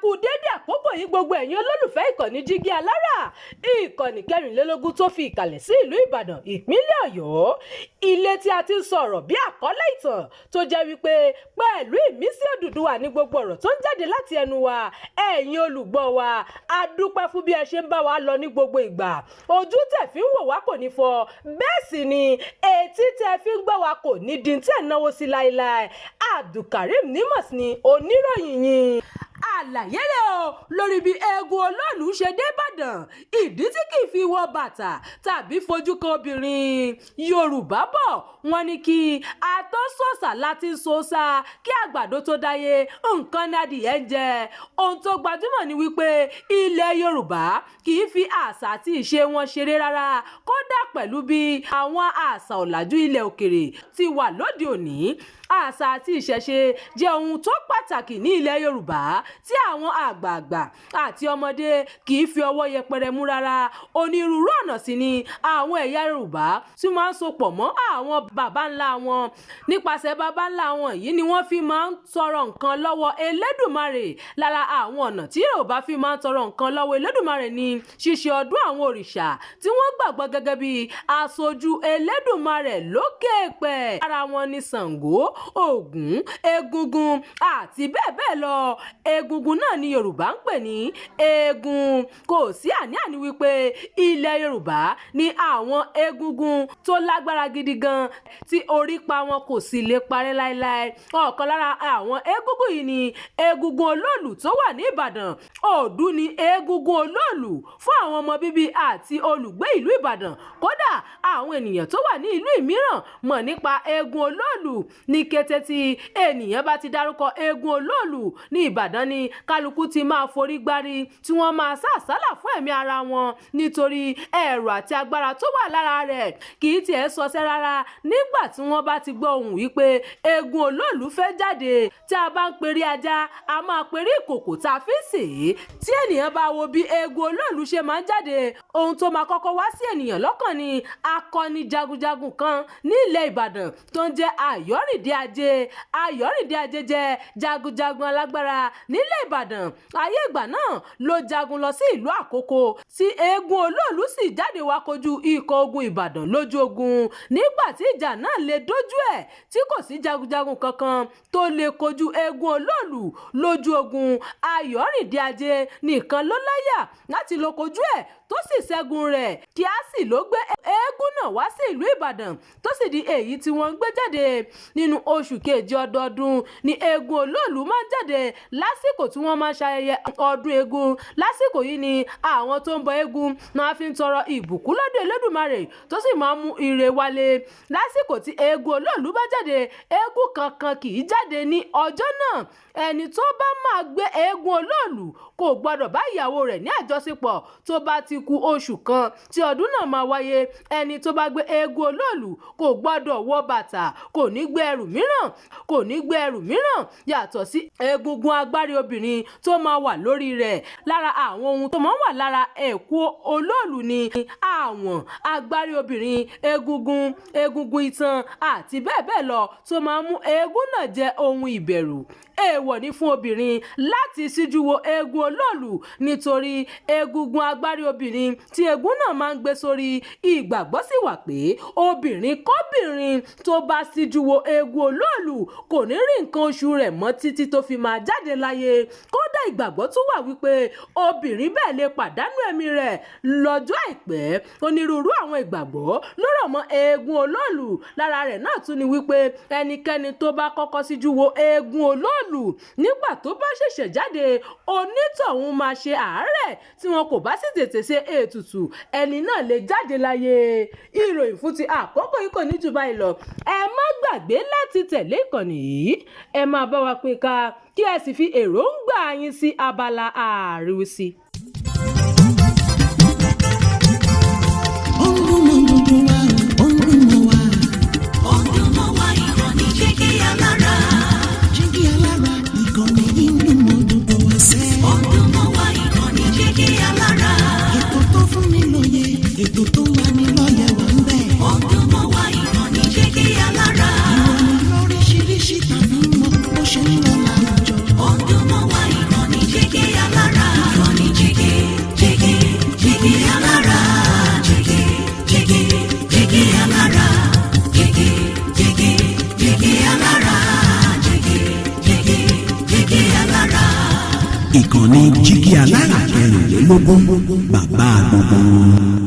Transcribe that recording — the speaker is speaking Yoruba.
kú dédé àkókò yìí gbogbo ẹ̀yin olólùfẹ́ ìkànnì Jígí Alára, ìkànnì kẹrìnlélógún tó fi ìkàlẹ̀ sí ìlú Ìbàdàn ìpínlẹ̀ Ọ̀yọ́, ilé tí a ti ń sọ̀rọ̀ bí àkọ́lé ìtàn tó jẹ́ wípé pẹ̀lú ìmísí Odùduwà ní gbogbo ọ̀rọ̀ tó ń jáde láti ẹnu wa. Ẹ̀yin olùgbọ́ wa, a dúpẹ́ fún bí ẹ ṣe ń bá wa lọ ní gbogbo ìgbà. Ojú tẹ̀ fi ń wò wá kò ní fọ́, bẹ́ẹ̀ sì ni etí tẹ̀ fi ń gbọ́ wa kò ní di tí ẹ̀ náwó sí láéláé. Abdulkareem Nimas ni oníròyìn yín. Àlàyé rẹ̀ o lórí bí eégún olóòlù ṣe dé Ìbàdàn, ìdí tí kì í fi wọ bàtà tàbí fojú kan obìnrin. Yorùbá bọ̀ wọ́n ní kí atọ́sọ̀sà láti sọ́sà kí àgbàdo tó dáyé nǹkan ní adìyẹ ń jẹ. Ohun tó gbajúmọ̀ ni wípé ilẹ̀ Yorùbá kì í fi àṣà àti ìṣe wọn ṣeré rárá, kódà pẹ̀lú bí àwọn àṣà ọ̀làjú ilẹ̀ òkèrè ti wà lóde òní. Àṣà àti ìṣẹ̀ṣe jẹ́ ohun tó pàtàkì ní ilẹ̀ Yorùbá tí àwọn àgbààgbà àti ọmọdé kì í fi ọwọ́ yẹpẹrẹ mú rárá. Onírúurú ọ̀nà sì ni àwọn ẹ̀yà Yorùbá tí máa ń sopọ̀ mọ́ àwọn baba ńlá wọn. Nípasẹ̀ baba ńlá wọn yìí ni wọ́n fi máa ń tọrọ nǹkan lọ́wọ́ Elédùmarè. Lára àwọn ọ̀nà tí Yorùbá fi máa ń tọrọ nǹkan lọ́wọ́ Elédùmarè ni ṣíṣe ọdún àwọn òrìṣà tí wọ́n gbàgbọ́ gẹ́gẹ́ bí aṣojú Elédùmarè lókè èèpẹ̀. Lára wọn ni Ṣàngó, Ògún, Egúngún àti bẹ́ẹ̀ bẹ́ẹ̀ lọ. Egúngún náà ni Yorùbá ń pè ní eégún. Kò sí àní-àní wípé ilẹ̀ Yorùbá ní àwọn egúngún tó lágbára gidi gan tí orípa wọn kò sì lè parẹ́ láéláé. Ọ̀kan lára àwọn egúngún yìí ni egúngún olóòlù tó wà ní Ìbàdàn. Òdú ni egúngún olóòlù fún àwọn ọmọ bíbí àti olùgbé ìlú Ìbàdàn. Kódà àwọn ènìyàn tó wà ní ìlú mìíràn mọ̀ nípa eégún olóòlù. Ní kété tí ènìyàn bá ti dárúkọ eégún olóòlù ní Ìbàdàn ni kálukú ti máa forí gbárí tí wọ́n máa sá àsálà fún ẹ̀mí ara wọn nítorí ẹ̀rù àti agbára tó wà lára rẹ̀. Kì í tiẹ̀ sọsẹ́ rárá nígbà tí wọ́n bá ti gbọ́ ohùn wípé eégún olóòlù fẹ́ jáde. Tí a bá ń perí ajá, a máa perí ìkòkò tá a fi ń sè é. Tí ènìyàn bá wo bí eégún olóòlù ṣe máa ń jáde, ohun tó máa kọ́kọ́ wá sí ènìyàn lọ́kàn ni akọni jagunjagun kan ní ilẹ̀ Ìbàdàn tó ń jẹ́ Ayọ̀rìndé Ajé. Ayọ̀rìndé Ajé jẹ́ jagunjagun alágbára nílẹ̀ Ìbàdàn. Ayé ìgbà náà ló jagun lọ sí ìlú Àkókò tí eégún olóòlù sì jáde wá kojú ikọ̀ ogun Ìbàdàn lójú ogun. Nígbà tí ìjà náà lè dójú ẹ̀ tí kò sí jagunjagun kankan tó lè kojú eégún olóòlù lójú ogun, Ayọ̀rìndé Ajé nìkan ló láyà láti lọ kojú ẹ̀ tó sì ṣẹ́gun rẹ̀. Kí á sì ló gbé eégún náà wá sí ìlú Ìbàdàn tó sì di èyí tí wọ́n ń gbé jáde nínú oṣù kejì ọdọọdún. Ni eégún olóòlù máa ń jáde lásìkò tí wọ́n máa ń ṣayẹyẹ ọdún eégún. Lásìkò yìí ni àwọn tó ń bọ eégún máa fi ń tọrọ ìbùkún lọ́dọ̀ Elédùmarè tó sì máa ń mú ire wálé. Lásìkò tí eégún olóòlù bá jáde, eégún kankan kì í jáde ní ọjọ́ náà. Ẹni tó bá máa gbé eégún olóòlù kò gbọdọ̀ bá ìyàwó rẹ̀ ní àjọṣepọ̀ tó bá ti kù oṣù kan tí ọdún náà máa wáyé. Ẹni tó bá gbé eégún olóòlù kò gbọdọ̀ wọ bàtà, kò ní gbé ẹrù mìíràn yàtọ̀ sí egungun agbárí obìnrin tó máa wà lórí rẹ̀. Lára àwọn ohun tó máa ń wà lára ẹ̀kú olóòlù ni àwọn agbárí obìnrin, egungun itan àti bẹ́ẹ̀ bẹ́ẹ̀ lọ tó máa ń mú eégún náà jẹ́ ohun ìbẹ̀rù. Èèwọ̀ ni fún obìnrin láti síjú wo eégún olóòlù nítorí egungun agbárí obìnrin tí eégún náà máa ń gbé sórí. Ìgbàgbọ́ sì wà pé obìnrin kọ́bìnrin tó bá síjú wo eégún olóòlù kò ní rí nǹkan oṣù rẹ̀ mọ́ títí tó fi máa jáde láyé. Kódà ìgbàgbọ́ tún wà wípé obìnrin bẹ́ẹ̀ lè pàdánù ẹ̀mí rẹ̀ lọ́jọ́ àìpẹ́. Onírúurú àwọn ìgbàgbọ́ ló rọ̀ mọ́ eégún olóòlù. Lára rẹ̀ náà tún ni wípé ẹnikẹ́ni tó bá kọ́kọ́ síjú wo eégún olóòlù nígbà tó bá ṣẹ̀ṣẹ̀ jáde, onítọ̀hún máa ṣe àárẹ̀ tí wọn kò bá sì tètè ṣe ètùtù, ẹni náà lè jáde láyé. Ìròyìn fún ti àkókò yìí kò ní jù báyìí lọ. Ẹ má gbàgbé láti tẹ̀lé ìkànnì yìí. Ẹ máa bá wa pín ká kí ẹ sì fi èròǹgbà yín sí abala àríwísí. Jígí Alára ìkànnì ìlú Odùduwà sẹ́. Odùduwà ìkànnì Jígí Alára. Ètò tó fún ni lóye, ètò tó wà ní lọ́yẹ̀ wà ń bẹ̀. Odùduwà ìkànnì Jígí Alára. Ìròyìn lóríṣiríṣi tàbí mọ́ bó ṣe ń lọ láwùjọ. Odùduwà ìkànnì Jígí Alára. Jígí alára, jígí alára, jígí alára. Ìkànnì Jígí Alára 24 bàbá gbogbo.